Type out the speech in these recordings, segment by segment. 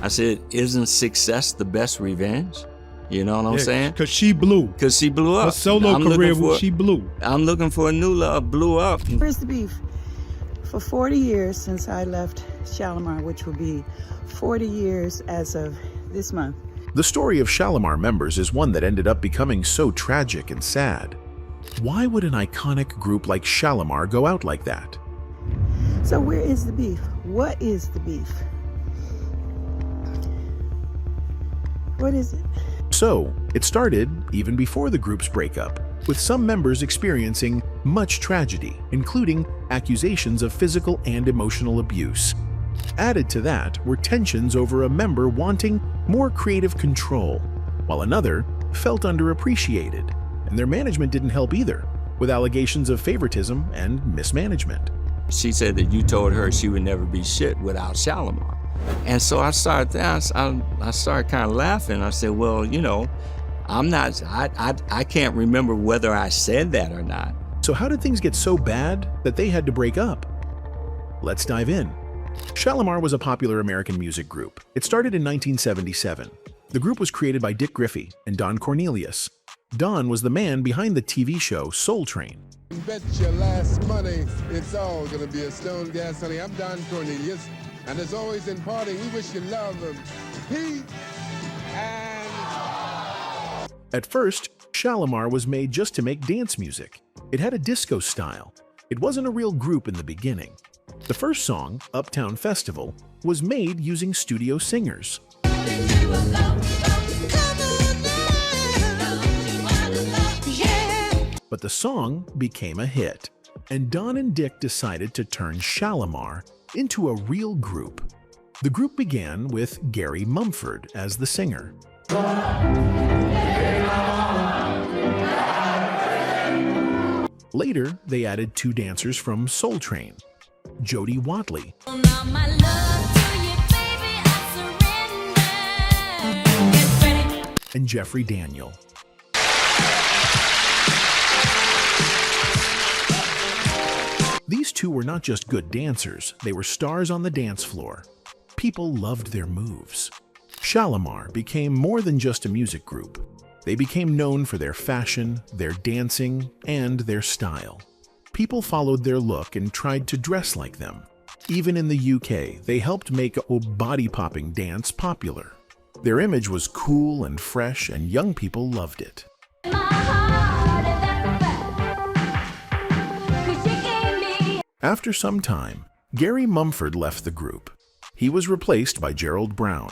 said, isn't success the best revenge? You know what I'm saying? Because she blew. Because she blew up. Her solo career, she blew. I'm looking for a new love, blew up. Here's the beef. For 40 years since I left Shalamar, which will be 40 years as of this month. The story of Shalamar members is one that ended up becoming so tragic and sad. Why would an iconic group like Shalamar go out like that? So where is the beef? What is the beef? What is it? So, it started even before the group's breakup, with some members experiencing much tragedy, including accusations of physical and emotional abuse. Added to that were tensions over a member wanting more creative control, while another felt underappreciated, and their management didn't help either, with allegations of favoritism and mismanagement. She said that you told her she would never be shit without Shalamar. And so I started kind of laughing. I said, well, you know, I can't remember whether I said that or not. So how did things get so bad that they had to break up? Let's dive in. Shalamar was a popular American music group. It started in 1977. The group was created by Dick Griffey and Don Cornelius. Don was the man behind the TV show Soul Train. Bet your last money, it's all gonna be a stone gas, honey. I'm Don Cornelius, and as always in parting, we wish you love, peace, and... At first, Shalamar was made just to make dance music. It had a disco style. It wasn't a real group in the beginning. The first song, Uptown Festival, was made using studio singers. But the song became a hit, and Don and Dick decided to turn Shalamar into a real group. The group began with Gary Mumford as the singer. Later, they added two dancers from Soul Train, Jody Watley and Jeffrey Daniel. These two were not just good dancers, they were stars on the dance floor. People loved their moves. Shalamar became more than just a music group. They became known for their fashion, their dancing, and their style. People followed their look and tried to dress like them. Even in the UK, they helped make a body-popping dance popular. Their image was cool and fresh, and young people loved it. After some time, Gary Mumford left the group. He was replaced by Gerald Brown.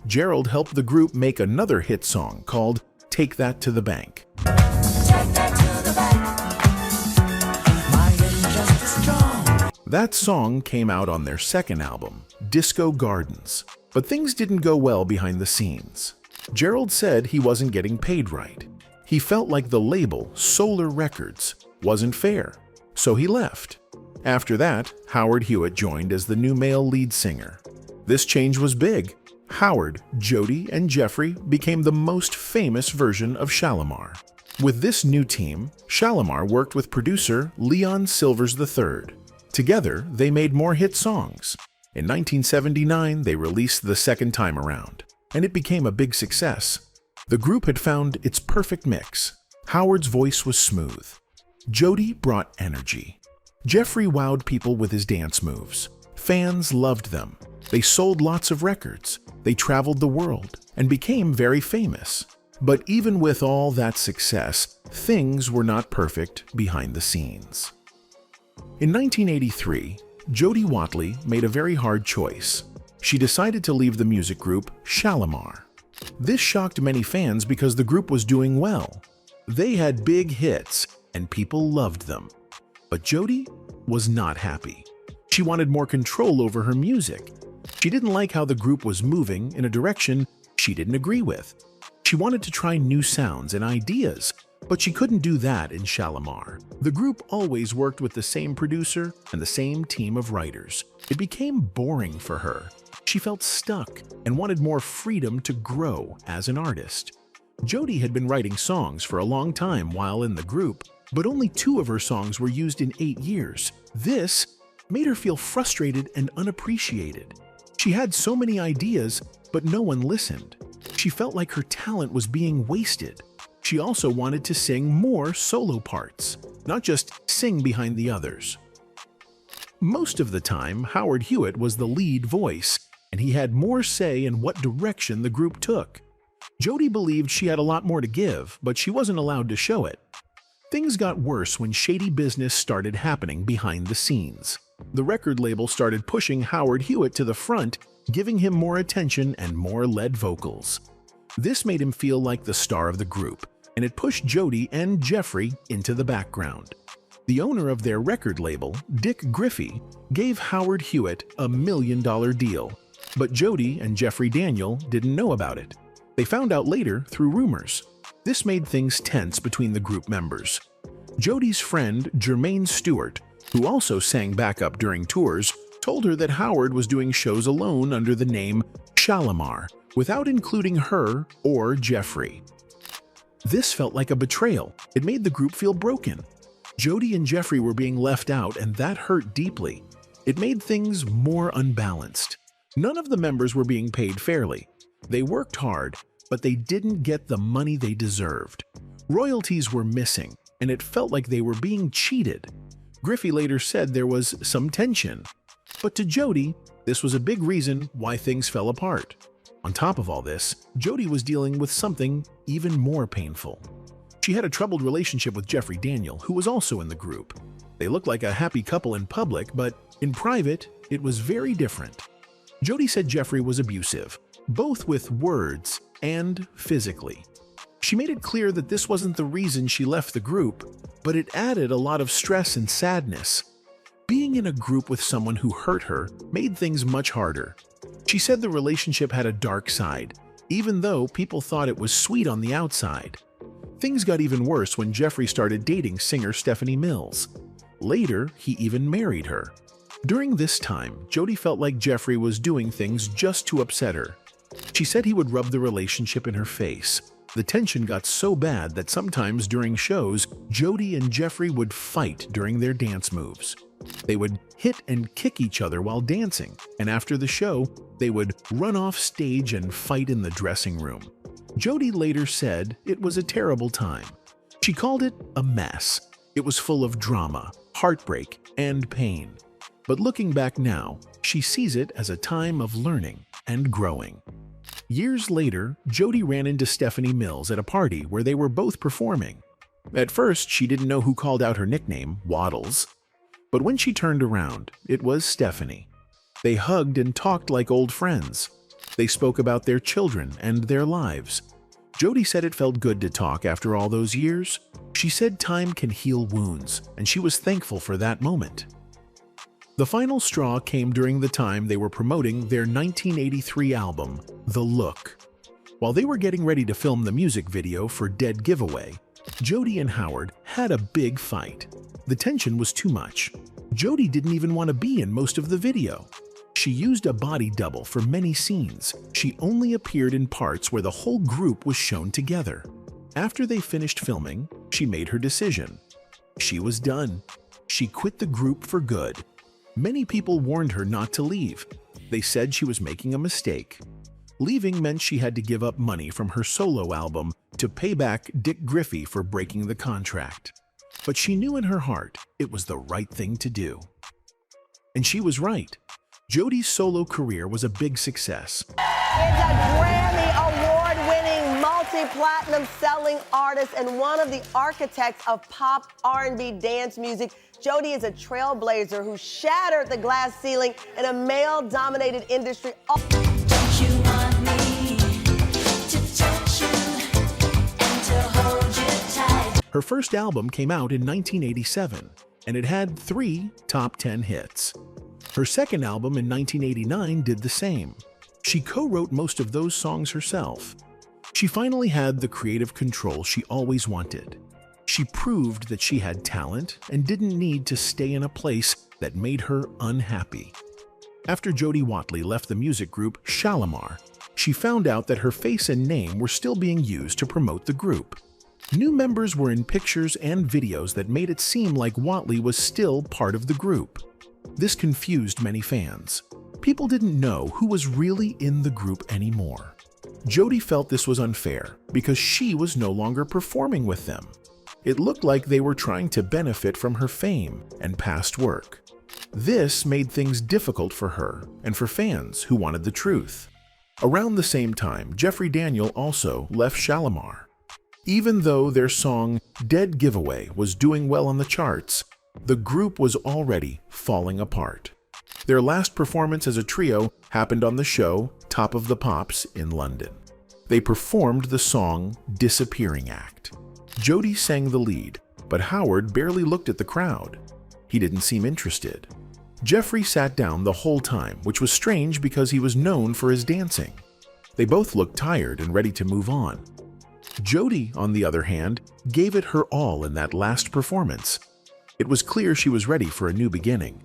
Gerald helped the group make another hit song called Take That to the Bank. That song came out on their second album, Disco Gardens, but things didn't go well behind the scenes. Gerald said he wasn't getting paid right. He felt like the label, Solar Records, wasn't fair, so he left. After that, Howard Hewett joined as the new male lead singer. This change was big. Howard, Jody, and Jeffrey became the most famous version of Shalamar. With this new team, Shalamar worked with producer Leon Silvers III. Together, they made more hit songs. In 1979, they released The Second Time Around, and it became a big success. The group had found its perfect mix. Howard's voice was smooth. Jody brought energy. Jeffrey wowed people with his dance moves. Fans loved them. They sold lots of records. They traveled the world and became very famous. But even with all that success, things were not perfect behind the scenes. In 1983, Jody Watley made a very hard choice. She decided to leave the music group Shalamar. This shocked many fans because the group was doing well. They had big hits and people loved them. But Jody was not happy. She wanted more control over her music. She didn't like how the group was moving in a direction she didn't agree with. She wanted to try new sounds and ideas, but she couldn't do that in Shalamar. The group always worked with the same producer and the same team of writers. It became boring for her. She felt stuck and wanted more freedom to grow as an artist. Jody had been writing songs for a long time while in the group, but only 2 of her songs were used in 8 years. This made her feel frustrated and unappreciated. She had so many ideas, but no one listened. She felt like her talent was being wasted. She also wanted to sing more solo parts, not just sing behind the others. Most of the time, Howard Hewett was the lead voice, and he had more say in what direction the group took. Jody believed she had a lot more to give, but she wasn't allowed to show it. Things got worse when shady business started happening behind the scenes. The record label started pushing Howard Hewett to the front, giving him more attention and more lead vocals. This made him feel like the star of the group, and it pushed Jody and Jeffrey into the background. The owner of their record label, Dick Griffey, gave Howard Hewett a $1 million deal, but Jody and Jeffrey Daniel didn't know about it. They found out later through rumors. This made things tense between the group members. Jody's friend, Jermaine Stewart, who also sang backup during tours, told her that Howard was doing shows alone under the name Shalamar, without including her or Jeffrey. This felt like a betrayal. It made the group feel broken. Jody and Jeffrey were being left out, and that hurt deeply. It made things more unbalanced. None of the members were being paid fairly. They worked hard, but they didn't get the money they deserved. Royalties were missing, and it felt like they were being cheated. Griffey later said there was some tension. But to Jody, this was a big reason why things fell apart. On top of all this, Jody was dealing with something even more painful. She had a troubled relationship with Jeffrey Daniel, who was also in the group. They looked like a happy couple in public, but in private, it was very different. Jody said Jeffrey was abusive, both with words and physically. She made it clear that this wasn't the reason she left the group, but it added a lot of stress and sadness. Being in a group with someone who hurt her made things much harder. She said the relationship had a dark side, even though people thought it was sweet on the outside. Things got even worse when Jeffrey started dating singer Stephanie Mills. Later, he even married her. During this time, Jody felt like Jeffrey was doing things just to upset her. She said he would rub the relationship in her face. The tension got so bad that sometimes during shows, Jody and Jeffrey would fight during their dance moves. They would hit and kick each other while dancing, and after the show, they would run off stage and fight in the dressing room. Jody later said it was a terrible time. She called it a mess. It was full of drama, heartbreak, and pain. But looking back now, she sees it as a time of learning and growing. Years later, Jody ran into Stephanie Mills at a party where they were both performing. At first, she didn't know who called out her nickname, Waddles. But when she turned around, it was Stephanie. They hugged and talked like old friends. They spoke about their children and their lives. Jody said it felt good to talk after all those years. She said time can heal wounds, and she was thankful for that moment. The final straw came during the time they were promoting their 1983 album, The Look. While they were getting ready to film the music video for Dead Giveaway, Jody and Howard had a big fight. The tension was too much. Jody didn't even want to be in most of the video. She used a body double for many scenes. She only appeared in parts where the whole group was shown together. After they finished filming, she made her decision. She was done. She quit the group for good. Many people warned her not to leave. They said she was making a mistake. Leaving meant she had to give up money from her solo album to pay back Dick Griffey for breaking the contract. But she knew in her heart it was the right thing to do. And she was right. Jody's solo career was a big success. Is a Grammy award-winning, multi-platinum selling artist and one of the architects of pop R&B dance music. Jody is a trailblazer who shattered the glass ceiling in a male-dominated industry. Don't you want me to touch you and to hold you tight? Her first album came out in 1987, and it had 3 top 10 hits. Her second album in 1989 did the same. She co-wrote most of those songs herself. She finally had the creative control she always wanted. She proved that she had talent and didn't need to stay in a place that made her unhappy. After Jody Watley left the music group Shalamar, she found out that her face and name were still being used to promote the group. New members were in pictures and videos that made it seem like Watley was still part of the group. This confused many fans. People didn't know who was really in the group anymore. Jody felt this was unfair because she was no longer performing with them. It looked like they were trying to benefit from her fame and past work. This made things difficult for her and for fans who wanted the truth. Around the same time, Jeffrey Daniel also left Shalamar. Even though their song Dead Giveaway was doing well on the charts, the group was already falling apart. Their last performance as a trio happened on the show Top of the Pops in London. They performed the song Disappearing Act. Jody sang the lead, but Howard barely looked at the crowd. He didn't seem interested. Jeffrey sat down the whole time, which was strange because he was known for his dancing. They both looked tired and ready to move on. Jody, on the other hand, gave it her all in that last performance. It was clear she was ready for a new beginning.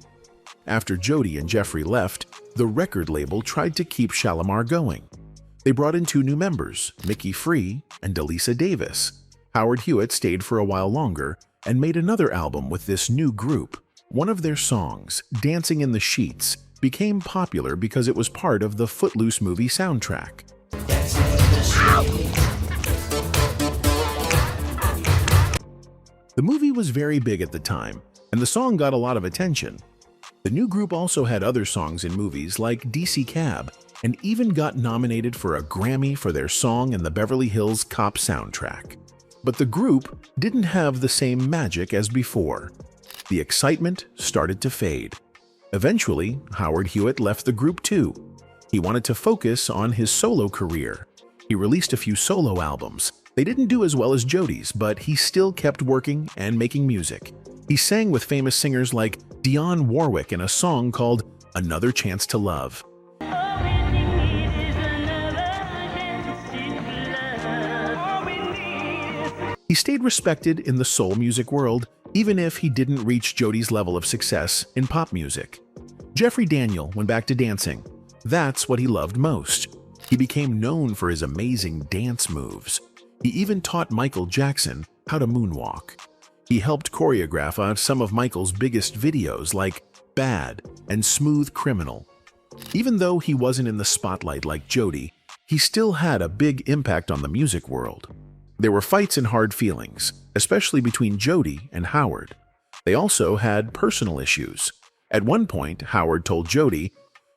After Jody and Jeffrey left, the record label tried to keep Shalamar going. They brought in 2 new members, Mickey Free and Delisa Davis. Howard Hewett stayed for a while longer and made another album with this new group. One of their songs, Dancing in the Sheets, became popular because it was part of the Footloose movie soundtrack. The movie was very big at the time, and the song got a lot of attention. The new group also had other songs in movies like DC Cab, and even got nominated for a Grammy for their song in the Beverly Hills Cop soundtrack. But the group didn't have the same magic as before. The excitement started to fade. Eventually, Howard Hewett left the group too. He wanted to focus on his solo career. He released a few solo albums. They didn't do as well as Jody's, but he still kept working and making music. He sang with famous singers like Dionne Warwick in a song called Another Chance to Love. He stayed respected in the soul music world, even if he didn't reach Jody's level of success in pop music. Jeffrey Daniel went back to dancing. That's what he loved most. He became known for his amazing dance moves. He even taught Michael Jackson how to moonwalk. He helped choreograph some of Michael's biggest videos like Bad and Smooth Criminal. Even though he wasn't in the spotlight like Jody, he still had a big impact on the music world. There were fights and hard feelings, especially between Jody and Howard. They also had personal issues. At one point, Howard told Jody,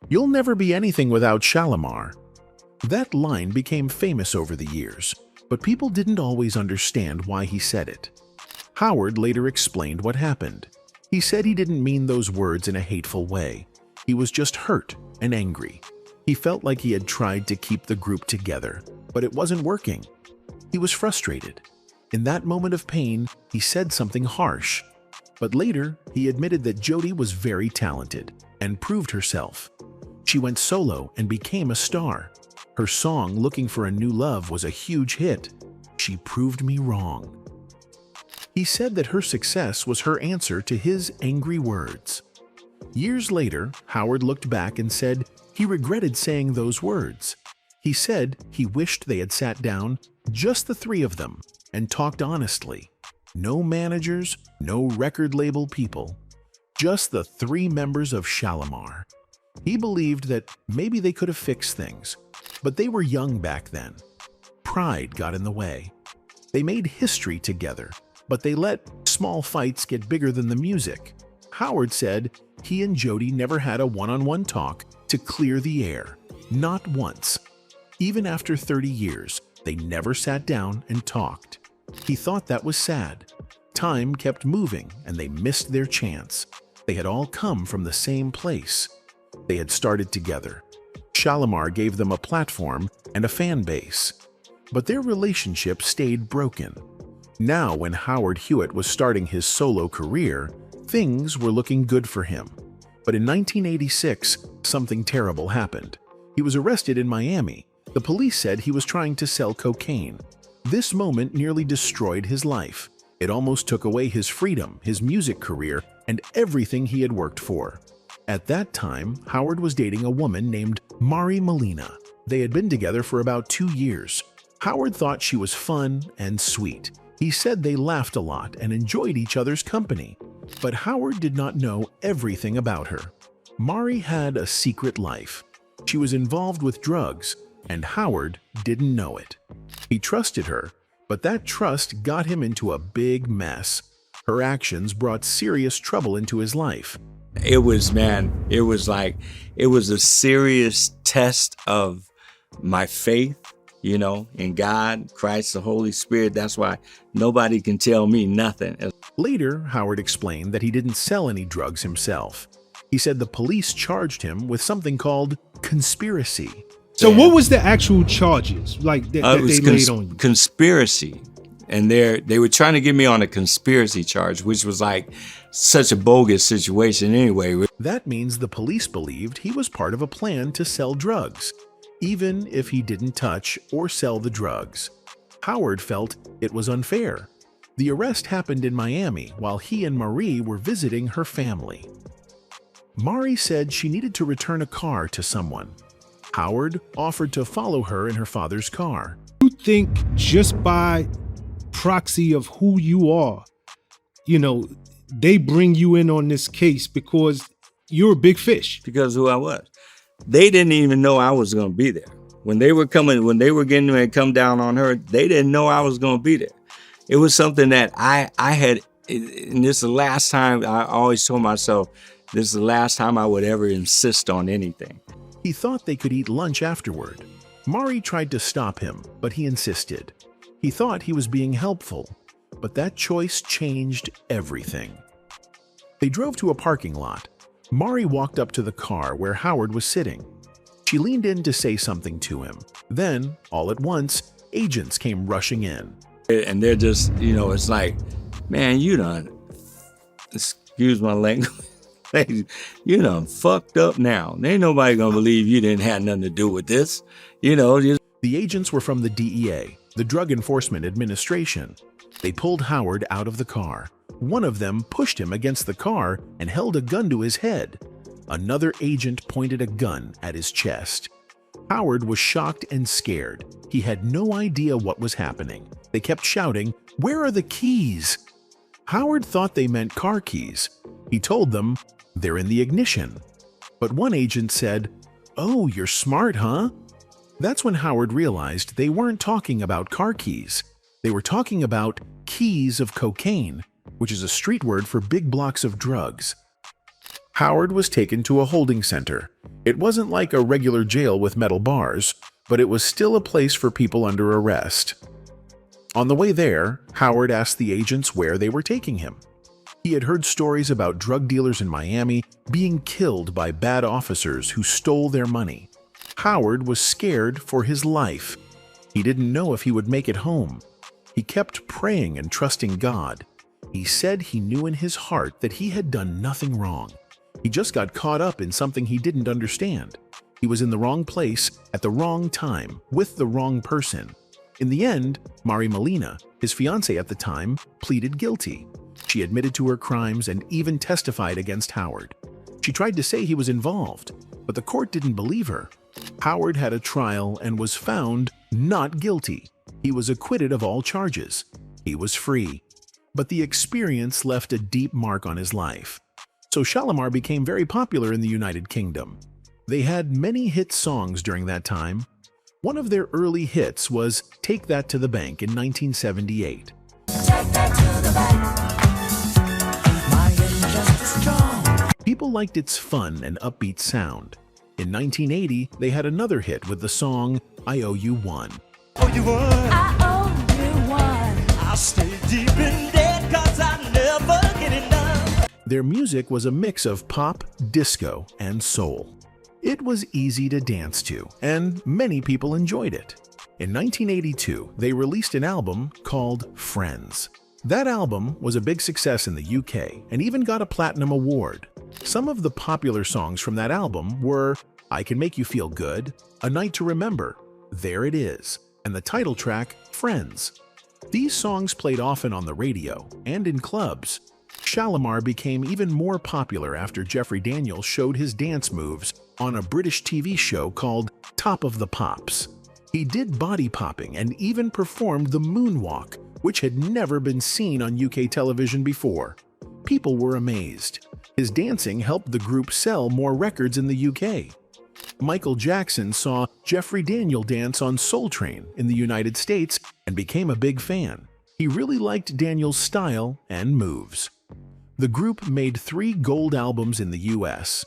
"You'll never be anything without Shalamar." That line became famous over the years, but people didn't always understand why he said it. Howard later explained what happened. He said he didn't mean those words in a hateful way. He was just hurt and angry. He felt like he had tried to keep the group together, but it wasn't working. He was frustrated. In that moment of pain, he said something harsh. But later, he admitted that Jody was very talented and proved herself. She went solo and became a star. Her song, Looking for a New Love, was a huge hit. She proved me wrong. He said that her success was her answer to his angry words. Years later, Howard looked back and said he regretted saying those words. He said he wished they had sat down, just the 3 of them, and talked honestly. No managers, no record label people, just the 3 members of Shalamar. He believed that maybe they could have fixed things, but they were young back then. Pride got in the way. They made history together, but they let small fights get bigger than the music. Howard said he and Jody never had a one-on-one talk to clear the air, not once. Even after 30 years, they never sat down and talked. He thought that was sad. Time kept moving and they missed their chance. They had all come from the same place. They had started together. Shalamar gave them a platform and a fan base. But their relationship stayed broken. Now, when Howard Hewett was starting his solo career, things were looking good for him. But in 1986, something terrible happened. He was arrested in Miami. The police said he was trying to sell cocaine. This moment nearly destroyed his life. It almost took away his freedom, his music career, and everything he had worked for. At that time, Howard was dating a woman named Mari Molina. They had been together for about 2 years. Howard thought she was fun and sweet. He said they laughed a lot and enjoyed each other's company, but Howard did not know everything about her. Mari had a secret life. She was involved with drugs, and Howard didn't know it. He trusted her, but that trust got him into a big mess. Her actions brought serious trouble into his life. It was a serious test of my faith, in God, Christ, the Holy Spirit. That's why nobody can tell me nothing. Later, Howard explained that he didn't sell any drugs himself. He said the police charged him with something called conspiracy. So what was the actual charges that they laid on you? Conspiracy. And they were trying to get me on a conspiracy charge, which was like such a bogus situation anyway. That means the police believed he was part of a plan to sell drugs, even if he didn't touch or sell the drugs. Howard felt it was unfair. The arrest happened in Miami while he and Marie were visiting her family. Mari said she needed to return a car to someone. Howard offered to follow her in her father's car. You think just by proxy of who you are, they bring you in on this case because you're a big fish? Because who I was. They didn't even know I was going to be there. When they were getting ready to come down on her, they didn't know I was going to be there. It was something that I had, and this is the last time, I always told myself, this is the last time I would ever insist on anything. He thought they could eat lunch afterward. Mari tried to stop him, but he insisted. He thought he was being helpful, but that choice changed everything. They drove to a parking lot. Mari walked up to the car where Howard was sitting. She leaned in to say something to him. Then, all at once, agents came rushing in. And they're just, it's like, man, you done, excuse my language, you done fucked up now. Ain't nobody gonna believe you didn't have nothing to do with this. The agents were from the DEA, the Drug Enforcement Administration. They pulled Howard out of the car. One of them pushed him against the car and held a gun to his head. Another agent pointed a gun at his chest. Howard was shocked and scared. He had no idea what was happening. They kept shouting, "Where are the keys?" Howard thought they meant car keys. He told them, "They're in the ignition." But one agent said, "Oh, you're smart, huh?" That's when Howard realized they weren't talking about car keys. They were talking about keys of cocaine, which is a street word for big blocks of drugs. Howard was taken to a holding center. It wasn't like a regular jail with metal bars, but it was still a place for people under arrest. On the way there, Howard asked the agents where they were taking him. He had heard stories about drug dealers in Miami being killed by bad officers who stole their money. Howard was scared for his life. He didn't know if he would make it home. He kept praying and trusting God. He said he knew in his heart that he had done nothing wrong. He just got caught up in something he didn't understand. He was in the wrong place at the wrong time with the wrong person. In the end, Mari Molina, his fiancée at the time, pleaded guilty. She admitted to her crimes and even testified against Howard. She tried to say he was involved, but the court didn't believe her. Howard had a trial and was found not guilty. He was acquitted of all charges. He was free. But the experience left a deep mark on his life. So Shalamar became very popular in the United Kingdom. They had many hit songs during that time. One of their early hits was Take That to the Bank in 1978. People liked its fun and upbeat sound. In 1980, they had another hit with the song I Owe You One. I owe you one. I'll stay deep in debt 'cause I never get enough. Their music was a mix of pop, disco, and soul. It was easy to dance to, and many people enjoyed it. In 1982, they released an album called Friends. That album was a big success in the UK and even got a platinum award. Some of the popular songs from that album were I Can Make You Feel Good, A Night to Remember, There It Is, and the title track, Friends. These songs played often on the radio and in clubs. Shalamar became even more popular after Jeffrey Daniels showed his dance moves on a British TV show called Top of the Pops. He did body popping and even performed the moonwalk, which had never been seen on UK television before. People were amazed. His dancing helped the group sell more records in the UK. Michael Jackson saw Jeffrey Daniel dance on Soul Train in the United States and became a big fan. He really liked Daniel's style and moves. The group made 3 gold albums in the US: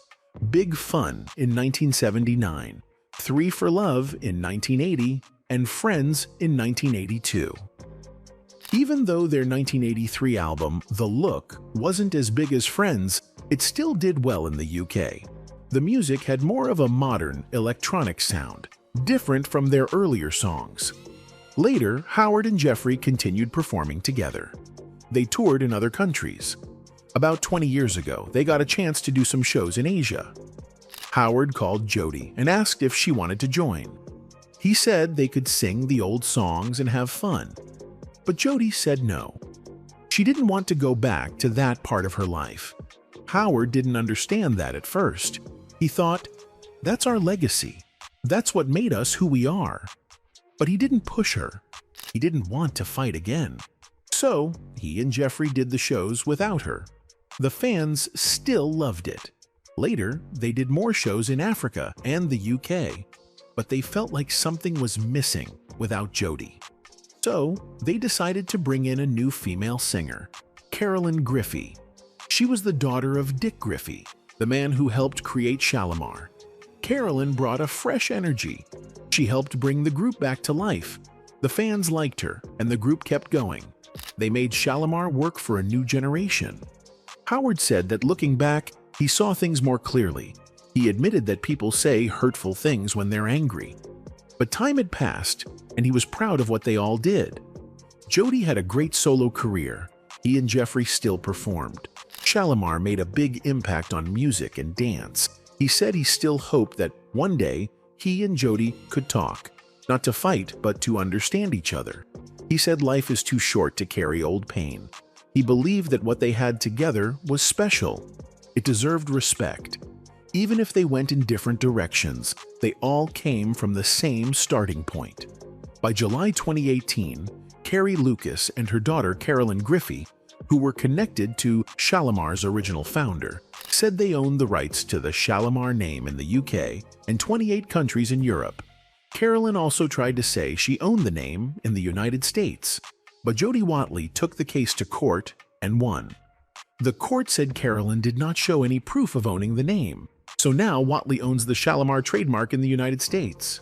Big Fun in 1979, 3 for Love in 1980, and Friends in 1982. Even though their 1983 album, The Look, wasn't as big as Friends, it still did well in the UK. The music had more of a modern, electronic sound, different from their earlier songs. Later, Howard and Jeffrey continued performing together. They toured in other countries. About 20 years ago, they got a chance to do some shows in Asia. Howard called Jody and asked if she wanted to join. He said they could sing the old songs and have fun. But Jody said no. She didn't want to go back to that part of her life. Howard didn't understand that at first. He thought, that's our legacy. That's what made us who we are. But he didn't push her. He didn't want to fight again. So he and Jeffrey did the shows without her. The fans still loved it. Later, they did more shows in Africa and the UK, but they felt like something was missing without Jody. So they decided to bring in a new female singer, Carolyn Griffey. She was the daughter of Dick Griffey, the man who helped create Shalamar. Carolyn brought a fresh energy. She helped bring the group back to life. The fans liked her, and the group kept going. They made Shalamar work for a new generation. Howard said that looking back, he saw things more clearly. He admitted that people say hurtful things when they're angry. But time had passed, and he was proud of what they all did. Jody had a great solo career. He and Jeffrey still performed. Shalamar made a big impact on music and dance. He said he still hoped that one day he and Jody could talk, not to fight, but to understand each other. He said life is too short to carry old pain. He believed that what they had together was special. It deserved respect. Even if they went in different directions, they all came from the same starting point. By July 2018, Carrie Lucas and her daughter Carolyn Griffey, who were connected to Shalamar's original founder, said they owned the rights to the Shalamar name in the UK and 28 countries in Europe. Carolyn also tried to say she owned the name in the United States, but Jody Watley took the case to court and won. The court said Carolyn did not show any proof of owning the name, so now Watley owns the Shalamar trademark in the United States.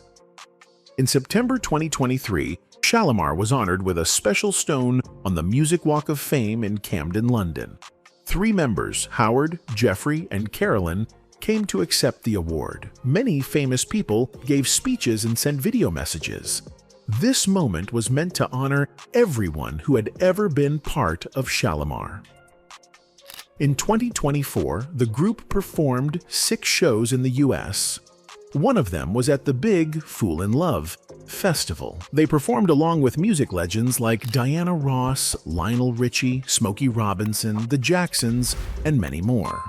In September 2023, Shalamar was honored with a special stone on the Music Walk of Fame in Camden, London. 3 members, Howard, Jeffrey, and Carolyn, came to accept the award. Many famous people gave speeches and sent video messages. This moment was meant to honor everyone who had ever been part of Shalamar. In 2024, the group performed 6 shows in the US. One of them was at the big Fool in Love festival. They performed along with music legends like Diana Ross, Lionel Richie, Smokey Robinson, the Jacksons, and many more.